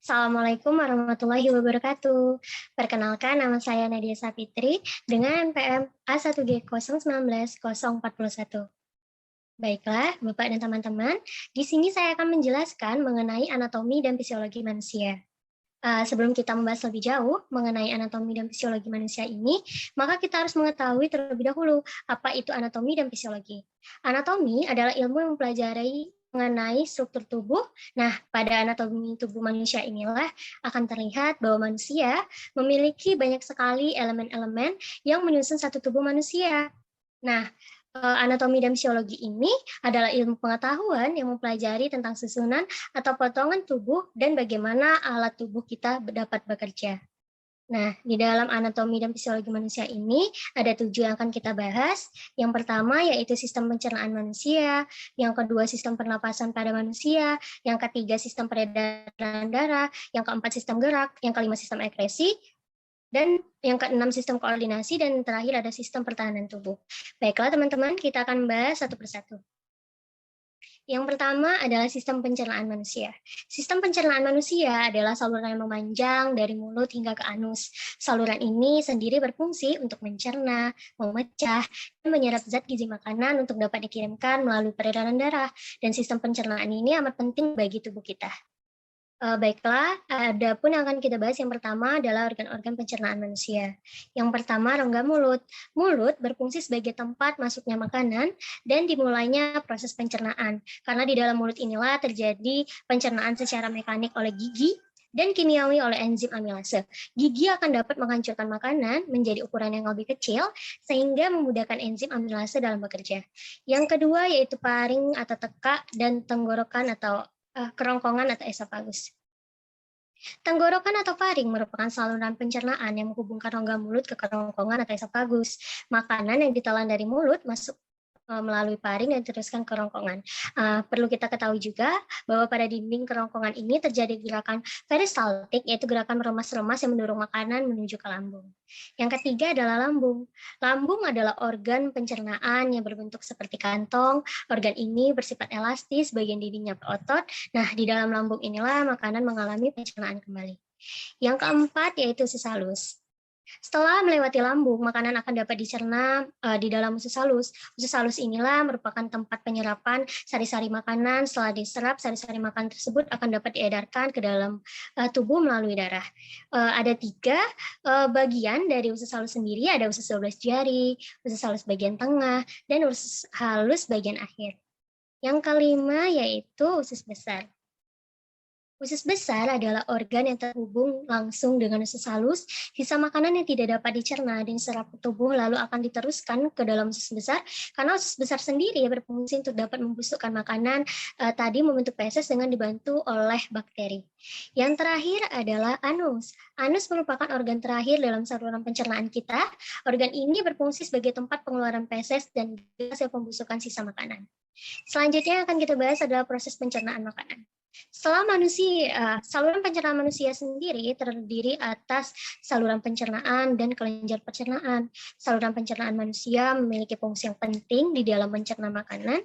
Assalamualaikum warahmatullahi wabarakatuh. Perkenalkan, nama saya Nadia Sapitri dengan NPM A1G019-041. Baiklah, Bapak dan teman-teman, di sini saya akan menjelaskan mengenai anatomi dan fisiologi manusia. Sebelum kita membahas lebih jauh mengenai anatomi dan fisiologi manusia ini, maka kita harus mengetahui terlebih dahulu apa itu anatomi dan fisiologi. Anatomi adalah ilmu yang mempelajari mengenai struktur tubuh. Nah, pada anatomi tubuh manusia inilah akan terlihat bahwa manusia memiliki banyak sekali elemen-elemen yang menyusun satu tubuh manusia. Nah, anatomi dan fisiologi ini adalah ilmu pengetahuan yang mempelajari tentang susunan atau potongan tubuh dan bagaimana alat tubuh kita dapat bekerja. Nah, di dalam anatomi dan fisiologi manusia ini ada 7 yang akan kita bahas. Yang pertama yaitu sistem pencernaan manusia, yang kedua sistem pernapasan pada manusia, yang ketiga sistem peredaran darah, yang keempat sistem gerak, yang kelima sistem ekskresi, dan yang keenam sistem koordinasi, dan terakhir ada sistem pertahanan tubuh. Baiklah teman-teman, kita akan bahas satu persatu. Yang pertama adalah sistem pencernaan manusia. Sistem pencernaan manusia adalah saluran yang memanjang dari mulut hingga ke anus. Saluran ini sendiri berfungsi untuk mencerna, memecah, dan menyerap zat gizi makanan untuk dapat dikirimkan melalui peredaran darah. Dan sistem pencernaan ini amat penting bagi tubuh kita. Baiklah, ada pun yang akan kita bahas yang pertama adalah organ-organ pencernaan manusia. Yang pertama, rongga mulut. Mulut berfungsi sebagai tempat masuknya makanan dan dimulainya proses pencernaan. Karena di dalam mulut inilah terjadi pencernaan secara mekanik oleh gigi dan kimiawi oleh enzim amilase. Gigi akan dapat menghancurkan makanan menjadi ukuran yang lebih kecil sehingga memudahkan enzim amilase dalam bekerja. Yang kedua yaitu paring atau tekak dan tenggorokan atau kerongkongan atau esofagus. Tenggorokan atau faring merupakan saluran pencernaan yang menghubungkan rongga mulut ke kerongkongan atau esofagus. Makanan yang ditelan dari mulut masuk melalui paring dan diteruskan ke kerongkongan. Perlu kita ketahui juga bahwa pada dinding kerongkongan ini terjadi gerakan peristaltik, yaitu gerakan meremas-remas yang mendorong makanan menuju ke lambung. Yang ketiga adalah lambung. Lambung adalah organ pencernaan yang berbentuk seperti kantong. Organ ini bersifat elastis, bagian dindingnya berotot. Nah, di dalam lambung inilah makanan mengalami pencernaan kembali. Yang keempat yaitu usus halus. Setelah melewati lambung, makanan akan dapat dicerna di dalam usus halus. Usus halus inilah merupakan tempat penyerapan sari-sari makanan. Setelah diserap, sari-sari makanan tersebut akan dapat diedarkan ke dalam tubuh melalui darah. Ada 3 bagian dari usus halus sendiri, ada usus halus jari, usus halus bagian tengah, dan usus halus bagian akhir. Yang kelima yaitu usus besar. Usus besar adalah organ yang terhubung langsung dengan usus halus. Sisa makanan yang tidak dapat dicerna dan diserap ke tubuh lalu akan diteruskan ke dalam usus besar, karena usus besar sendiri berfungsi untuk dapat membusukkan makanan tadi membentuk feses dengan dibantu oleh bakteri. Yang terakhir adalah anus. Anus merupakan organ terakhir dalam saluran pencernaan kita. Organ ini berfungsi sebagai tempat pengeluaran feses dan hasil pembusukan sisa makanan. Selanjutnya yang akan kita bahas adalah proses pencernaan makanan. Saluran pencernaan manusia sendiri terdiri atas saluran pencernaan dan kelenjar pencernaan. Saluran pencernaan manusia memiliki fungsi yang penting di dalam mencerna makanan,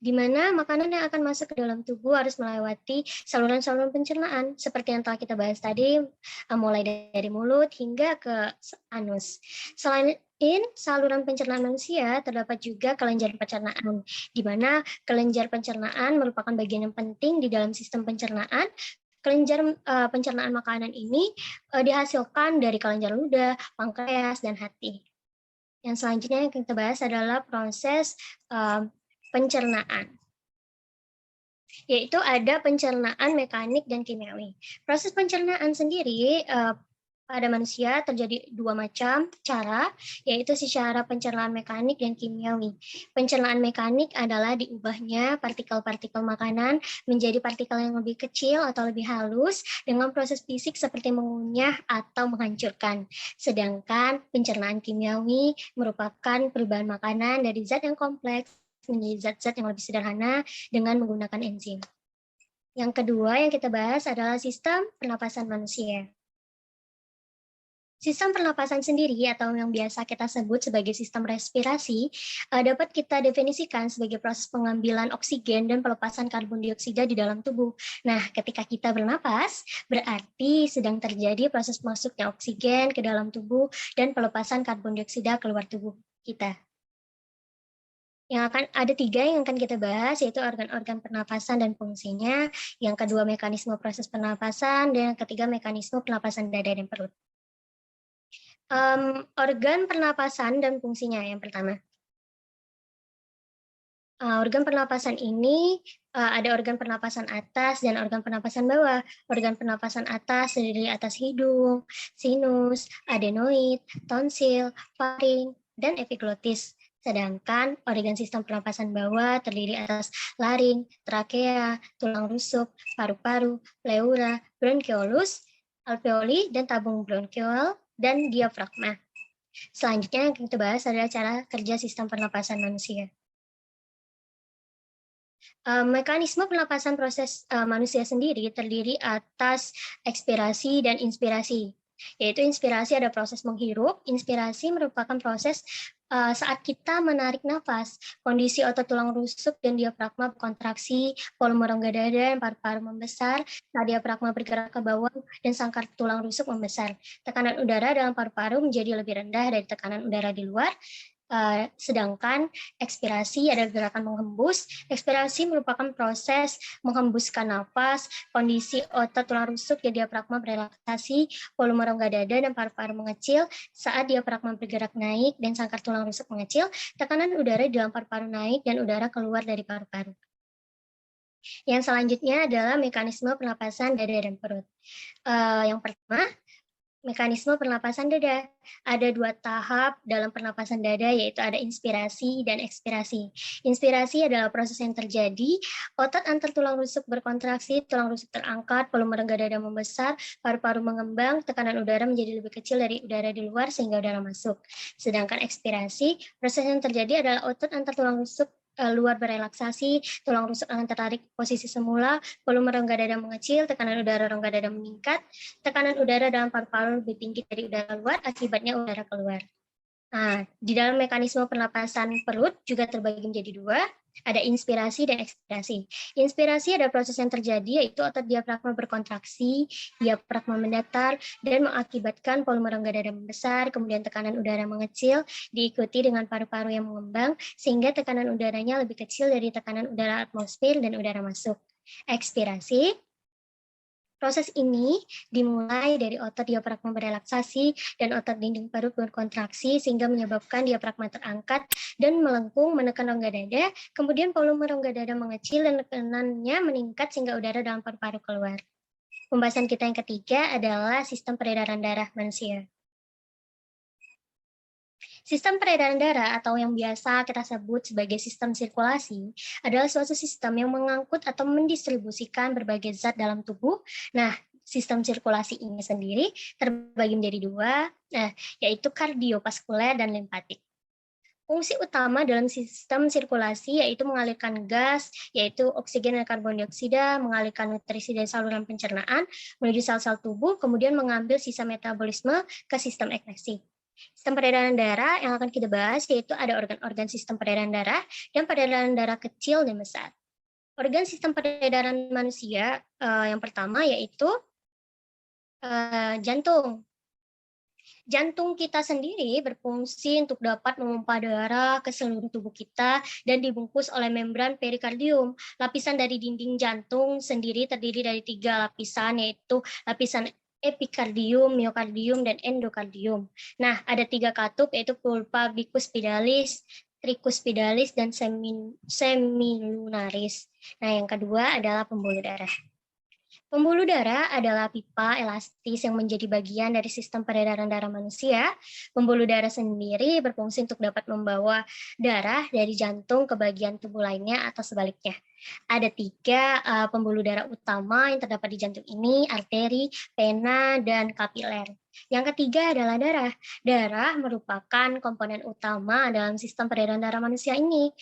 di mana makanan yang akan masuk ke dalam tubuh harus melewati saluran-saluran pencernaan, seperti yang telah kita bahas tadi, mulai dari mulut hingga ke anus. Selain saluran pencernaan manusia, terdapat juga kelenjar pencernaan, di mana kelenjar pencernaan merupakan bagian yang penting di dalam sistem pencernaan. Kelenjar pencernaan makanan ini dihasilkan dari kelenjar ludah, pankreas, dan hati. Yang selanjutnya yang kita bahas adalah proses pencernaan, yaitu ada pencernaan mekanik dan kimiawi. Proses pencernaan sendiri pada manusia terjadi 2 macam cara, yaitu secara pencernaan mekanik dan kimiawi. Pencernaan mekanik adalah diubahnya partikel-partikel makanan menjadi partikel yang lebih kecil atau lebih halus dengan proses fisik seperti mengunyah atau menghancurkan. Sedangkan pencernaan kimiawi merupakan perubahan makanan dari zat yang kompleks menjadi zat-zat yang lebih sederhana dengan menggunakan enzim. Yang kedua yang kita bahas adalah sistem pernapasan manusia. Sistem pernapasan sendiri atau yang biasa kita sebut sebagai sistem respirasi dapat kita definisikan sebagai proses pengambilan oksigen dan pelepasan karbon dioksida di dalam tubuh. Nah, ketika kita bernapas, berarti sedang terjadi proses masuknya oksigen ke dalam tubuh dan pelepasan karbon dioksida keluar tubuh kita. Ada tiga yang akan kita bahas, yaitu organ-organ pernapasan dan fungsinya, yang kedua mekanisme proses pernapasan, dan yang ketiga mekanisme pernapasan dada dan perut. Organ pernapasan dan fungsinya yang pertama. Organ pernapasan ini ada organ pernapasan atas dan organ pernapasan bawah. Organ pernapasan atas terdiri atas hidung, sinus, adenoid, tonsil, faring, dan epiglotis. Sedangkan organ sistem pernapasan bawah terdiri atas laring, trakea, tulang rusuk, paru-paru, pleura, bronkiolus, alveoli, dan tabung bronkiol, dan diafragma. Selanjutnya yang kita bahas adalah cara kerja sistem pernapasan manusia. Mekanisme pernapasan proses manusia sendiri terdiri atas ekspirasi dan inspirasi. Yaitu inspirasi ada proses menghirup, inspirasi merupakan proses saat kita menarik nafas, kondisi otot tulang rusuk dan diafragma berkontraksi, volume rongga dada dan paru-paru membesar, saat diafragma bergerak ke bawah dan sangkar tulang rusuk membesar. Tekanan udara dalam paru-paru menjadi lebih rendah dari tekanan udara di luar, sedangkan ekspirasi adalah gerakan menghembus. Ekspirasi merupakan proses menghembuskan nafas, kondisi otot tulang rusuk dan diafragma berelaksasi, volume rongga dada dan paru-paru mengecil saat diafragma bergerak naik dan sangkar tulang rusuk mengecil, tekanan udara di dalam paru-paru naik dan udara keluar dari paru-paru. Yang selanjutnya adalah mekanisme pernapasan dada dan perut. Yang pertama, mekanisme pernapasan dada. Ada 2 tahap dalam pernapasan dada, yaitu ada inspirasi dan ekspirasi. Inspirasi adalah proses yang terjadi, otot antar tulang rusuk berkontraksi, tulang rusuk terangkat, volume rongga dada membesar, paru-paru mengembang, tekanan udara menjadi lebih kecil dari udara di luar sehingga udara masuk. Sedangkan ekspirasi, proses yang terjadi adalah otot antar tulang rusuk luar berelaksasi, tulang rusuk akan tertarik posisi semula, volume rongga dada mengecil, tekanan udara rongga dada meningkat, tekanan udara dalam paru-paru lebih tinggi dari udara luar, akibatnya udara keluar. Nah, di dalam mekanisme pernapasan perut juga terbagi menjadi 2, ada inspirasi dan ekspirasi. Inspirasi ada proses yang terjadi, yaitu otot diafragma berkontraksi, diafragma mendatar, dan mengakibatkan volume rongga dada membesar, kemudian tekanan udara mengecil, diikuti dengan paru-paru yang mengembang, sehingga tekanan udaranya lebih kecil dari tekanan udara atmosfer dan udara masuk. Ekspirasi, proses ini dimulai dari otot diafragma berelaksasi dan otot dinding perut berkontraksi sehingga menyebabkan diafragma terangkat dan melengkung menekan rongga dada, kemudian volume rongga dada mengecil dan tekanannya meningkat sehingga udara dalam paru-paru keluar. Pembahasan kita yang ketiga adalah sistem peredaran darah manusia. Sistem peredaran darah atau yang biasa kita sebut sebagai sistem sirkulasi adalah suatu sistem yang mengangkut atau mendistribusikan berbagai zat dalam tubuh. Nah, sistem sirkulasi ini sendiri terbagi menjadi 2, yaitu kardiovaskuler dan limfatik. Fungsi utama dalam sistem sirkulasi yaitu mengalirkan gas, yaitu oksigen dan karbon dioksida, mengalirkan nutrisi dari saluran pencernaan menuju sel-sel tubuh, kemudian mengambil sisa metabolisme ke sistem ekskresi. Sistem peredaran darah yang akan kita bahas yaitu ada organ-organ sistem peredaran darah dan peredaran darah kecil dan besar. Organ sistem peredaran manusia yang pertama yaitu jantung. Jantung kita sendiri berfungsi untuk dapat memompa darah ke seluruh tubuh kita dan dibungkus oleh membran perikardium. Lapisan dari dinding jantung sendiri terdiri dari 3 lapisan, yaitu lapisan epikardium, miokardium, dan endokardium. Nah, ada 3 katup, yaitu pulpa bicuspidalis, tricuspidalis, dan semilunaris. Nah, yang kedua adalah pembuluh darah. Pembuluh darah adalah pipa elastis yang menjadi bagian dari sistem peredaran darah manusia. Pembuluh darah sendiri berfungsi untuk dapat membawa darah dari jantung ke bagian tubuh lainnya atau sebaliknya. Ada 3 pembuluh darah utama yang terdapat di jantung ini, arteri, vena, dan kapiler. Yang ketiga adalah darah. Darah merupakan komponen utama dalam sistem peredaran darah manusia ini.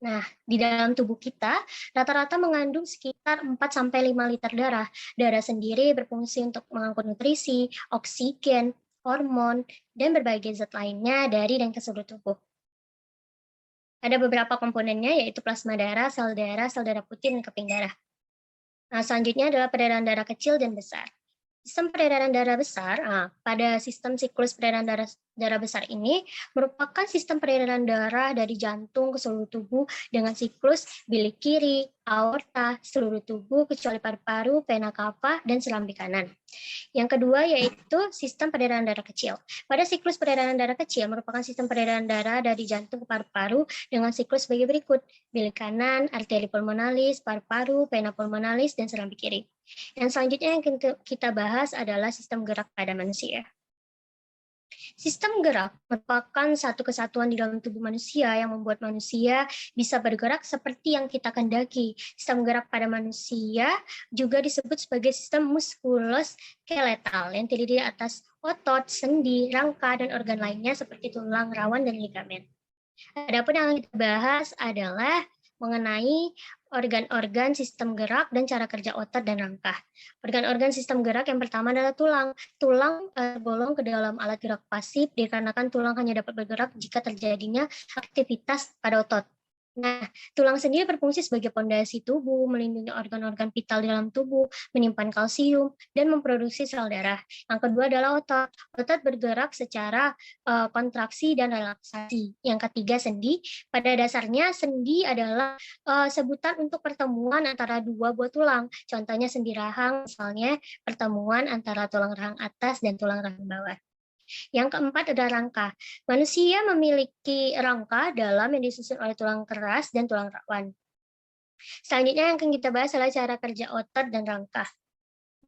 Nah, di dalam tubuh kita rata-rata mengandung sekitar 4-5 liter darah. Darah sendiri berfungsi untuk mengangkut nutrisi, oksigen, hormon, dan berbagai zat lainnya dari dan ke seluruh tubuh. Ada beberapa komponennya yaitu plasma darah, sel darah putih, dan keping darah. Nah, selanjutnya adalah peredaran darah kecil dan besar. Sistem peredaran darah besar, pada sistem siklus peredaran darah besar ini merupakan sistem peredaran darah dari jantung ke seluruh tubuh dengan siklus bilik kiri, aorta, seluruh tubuh kecuali paru-paru, vena cava, dan serambi kanan. Yang kedua yaitu sistem peredaran darah kecil. Pada siklus peredaran darah kecil merupakan sistem peredaran darah dari jantung ke paru-paru dengan siklus sebagai berikut: bilik kanan, arteri pulmonalis, paru-paru, vena pulmonalis, dan serambi kiri. Yang selanjutnya yang kita bahas adalah sistem gerak pada manusia. Sistem gerak merupakan satu kesatuan di dalam tubuh manusia yang membuat manusia bisa bergerak seperti yang kita kehendaki. Sistem gerak pada manusia juga disebut sebagai sistem muskuloskeletal yang terdiri atas otot, sendi, rangka, dan organ lainnya seperti tulang, rawan, dan ligamen. Adapun yang kita bahas adalah mengenai organ-organ sistem gerak dan cara kerja otot dan rangka. Organ-organ sistem gerak yang pertama adalah tulang. Tulang tergolong ke dalam alat gerak pasif dikarenakan tulang hanya dapat bergerak jika terjadinya aktivitas pada otot. Nah, tulang sendiri berfungsi sebagai pondasi tubuh, melindungi organ-organ vital di dalam tubuh, menyimpan kalsium, dan memproduksi sel darah. Yang kedua adalah otot. Otot bergerak secara kontraksi dan relaksasi. Yang ketiga sendi. Pada dasarnya sendi adalah sebutan untuk pertemuan antara dua buah tulang. Contohnya sendi rahang, misalnya pertemuan antara tulang rahang atas dan tulang rahang bawah. Yang keempat adalah rangka. Manusia memiliki rangka dalam yang disusun oleh tulang keras dan tulang rawan. Selanjutnya yang akan kita bahas adalah cara kerja otot dan rangka.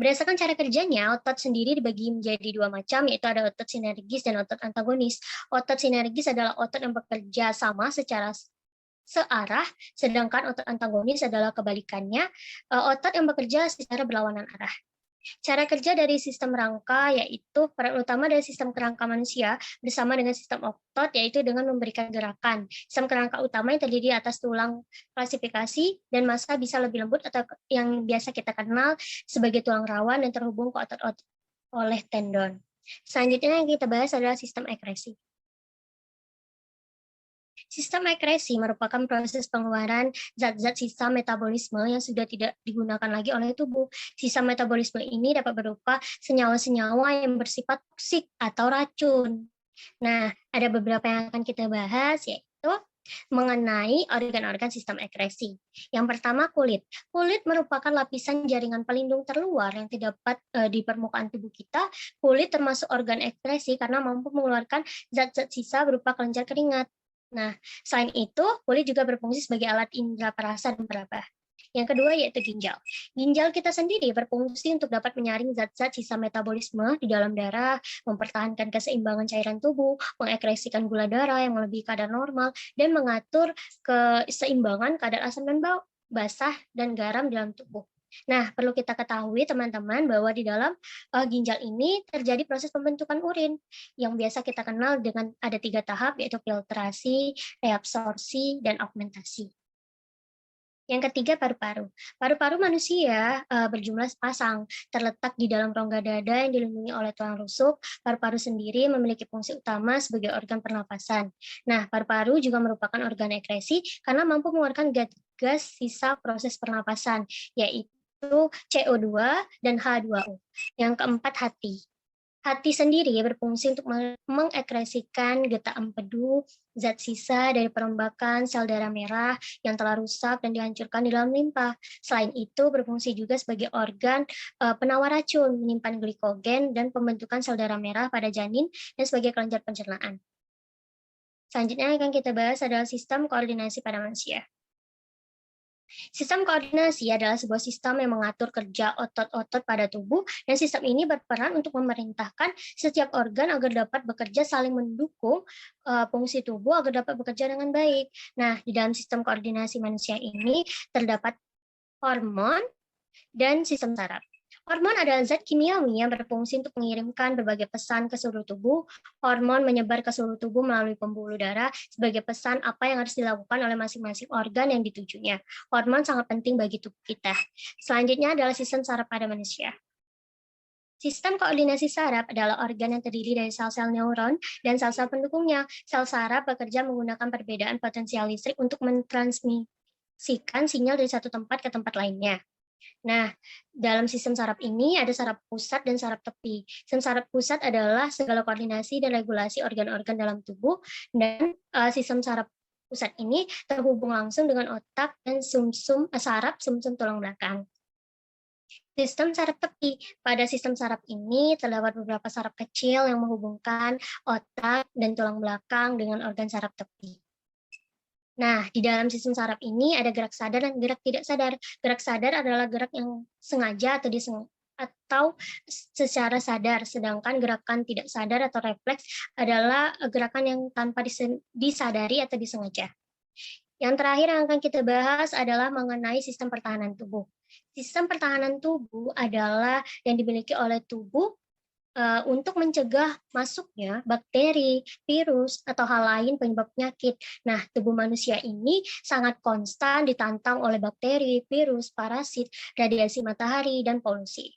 Berdasarkan cara kerjanya, otot sendiri dibagi menjadi dua macam, yaitu ada otot sinergis dan otot antagonis. Otot sinergis adalah otot yang bekerja sama secara searah, sedangkan otot antagonis adalah kebalikannya, otot yang bekerja secara berlawanan arah. Cara kerja dari sistem rangka yaitu peran utama dari sistem kerangka manusia bersama dengan sistem otot yaitu dengan memberikan gerakan. Sistem kerangka utama yang terdiri atas tulang klasifikasi dan massa bisa lebih lembut atau yang biasa kita kenal sebagai tulang rawan dan terhubung ke otot-otot oleh tendon. Selanjutnya yang kita bahas adalah sistem ekresi. Sistem ekresi merupakan proses pengeluaran zat-zat sisa metabolisme yang sudah tidak digunakan lagi oleh tubuh. Sisa metabolisme ini dapat berupa senyawa-senyawa yang bersifat toksik atau racun. Nah, ada beberapa yang akan kita bahas, yaitu mengenai organ-organ sistem ekresi. Yang pertama, kulit. Kulit merupakan lapisan jaringan pelindung terluar yang terdapat di permukaan tubuh kita. Kulit termasuk organ ekresi karena mampu mengeluarkan zat-zat sisa berupa kelenjar keringat. Nah, selain itu, kulit juga berfungsi sebagai alat indera perasa dan peraba. Yang kedua yaitu ginjal. Ginjal kita sendiri berfungsi untuk dapat menyaring zat-zat sisa metabolisme di dalam darah, mempertahankan keseimbangan cairan tubuh, mengekresikan gula darah yang melebihi kadar normal, dan mengatur keseimbangan kadar asam dan basah dan garam dalam tubuh. Nah, perlu kita ketahui teman-teman bahwa di dalam ginjal ini terjadi proses pembentukan urin yang biasa kita kenal dengan ada 3 tahap yaitu filtrasi, reabsorpsi, dan augmentasi. Yang ketiga, paru-paru. Paru-paru manusia berjumlah sepasang, terletak di dalam rongga dada yang dilindungi oleh tulang rusuk. Paru-paru sendiri memiliki fungsi utama sebagai organ pernapasan. Nah, paru-paru juga merupakan organ ekresi karena mampu mengeluarkan gas sisa proses pernapasan, yaitu CO2 dan H2O. Yang keempat, hati. Hati sendiri berfungsi untuk mengekresikan getah empedu, zat sisa dari perombakan sel darah merah yang telah rusak dan dihancurkan di dalam limpa. Selain itu, berfungsi juga sebagai organ penawar racun, menyimpan glikogen dan pembentukan sel darah merah pada janin dan sebagai kelenjar pencernaan. Selanjutnya yang akan kita bahas adalah sistem koordinasi pada manusia. Sistem koordinasi adalah sebuah sistem yang mengatur kerja otot-otot pada tubuh, dan sistem ini berperan untuk memerintahkan setiap organ agar dapat bekerja saling mendukung fungsi tubuh agar dapat bekerja dengan baik. Nah, di dalam sistem koordinasi manusia ini terdapat hormon dan sistem saraf. Hormon adalah zat kimiawi yang berfungsi untuk mengirimkan berbagai pesan ke seluruh tubuh. Hormon menyebar ke seluruh tubuh melalui pembuluh darah sebagai pesan apa yang harus dilakukan oleh masing-masing organ yang ditujunya. Hormon sangat penting bagi tubuh kita. Selanjutnya adalah sistem saraf pada manusia. Sistem koordinasi saraf adalah organ yang terdiri dari sel-sel neuron dan sel-sel pendukungnya. Sel saraf bekerja menggunakan perbedaan potensial listrik untuk mentransmisikan sinyal dari satu tempat ke tempat lainnya. Nah, dalam sistem saraf ini ada saraf pusat dan saraf tepi. Sistem saraf pusat adalah segala koordinasi dan regulasi organ-organ dalam tubuh, dan sistem saraf pusat ini terhubung langsung dengan otak dan saraf sumsum tulang belakang. Sistem saraf tepi. Pada sistem saraf ini terdapat beberapa saraf kecil yang menghubungkan otak dan tulang belakang dengan organ saraf tepi. Nah, di dalam sistem saraf ini ada gerak sadar dan gerak tidak sadar. Gerak sadar adalah gerak yang sengaja atau secara sadar, sedangkan gerakan tidak sadar atau refleks adalah gerakan yang tanpa disadari atau disengaja. Yang terakhir yang akan kita bahas adalah mengenai sistem pertahanan tubuh. Sistem pertahanan tubuh adalah yang dimiliki oleh tubuh untuk mencegah masuknya bakteri, virus, atau hal lain penyebab penyakit. Nah, tubuh manusia ini sangat konstan ditantang oleh bakteri, virus, parasit, radiasi matahari, dan polusi.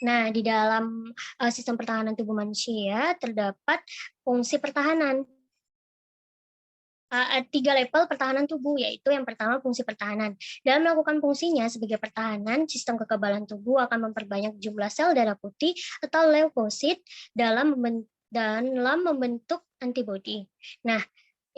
Nah, di dalam sistem pertahanan tubuh manusia terdapat fungsi pertahanan. 3 level pertahanan tubuh, yaitu yang pertama fungsi pertahanan. Dalam melakukan fungsinya sebagai pertahanan, sistem kekebalan tubuh akan memperbanyak jumlah sel darah putih atau leukosit dalam membentuk antibodi. Nah,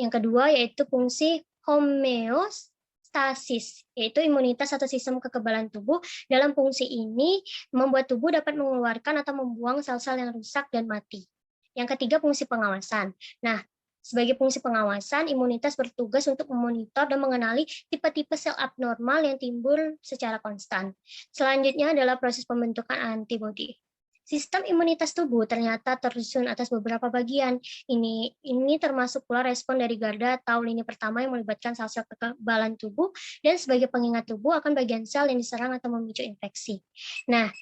yang kedua yaitu fungsi homeostasis, yaitu imunitas atau sistem kekebalan tubuh. Dalam fungsi ini membuat tubuh dapat mengeluarkan atau membuang sel-sel yang rusak dan mati. Yang ketiga fungsi pengawasan. Nah, sebagai fungsi pengawasan, imunitas bertugas untuk memonitor dan mengenali tipe-tipe sel abnormal yang timbul secara konstan. Selanjutnya adalah proses pembentukan antibodi. Sistem imunitas tubuh ternyata tersusun atas beberapa bagian. Ini termasuk pula respon dari garda atau lini pertama yang melibatkan sel-sel kekebalan tubuh, dan sebagai pengingat tubuh akan bagian sel yang diserang atau memicu infeksi. Nah,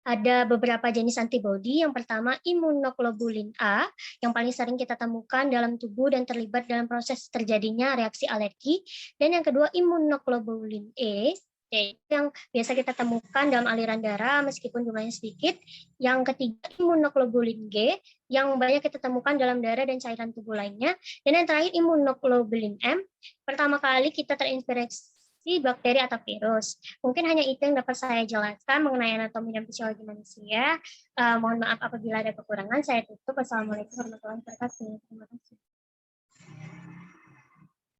ada beberapa jenis antibodi. Yang pertama imunoglobulin A, yang paling sering kita temukan dalam tubuh dan terlibat dalam proses terjadinya reaksi alergi. Dan yang kedua imunoglobulin E, yaitu yang biasa kita temukan dalam aliran darah meskipun jumlahnya sedikit. Yang ketiga imunoglobulin G, yang banyak kita temukan dalam darah dan cairan tubuh lainnya. Dan yang terakhir imunoglobulin M, pertama kali kita terinfeksi bakteri atau virus. Mungkin hanya itu yang dapat saya jelaskan mengenai anatomi dan fisiologi manusia. Mohon maaf apabila ada kekurangan. Saya tutup. Wassalamualaikum warahmatullahi wabarakatuh. Terima kasih.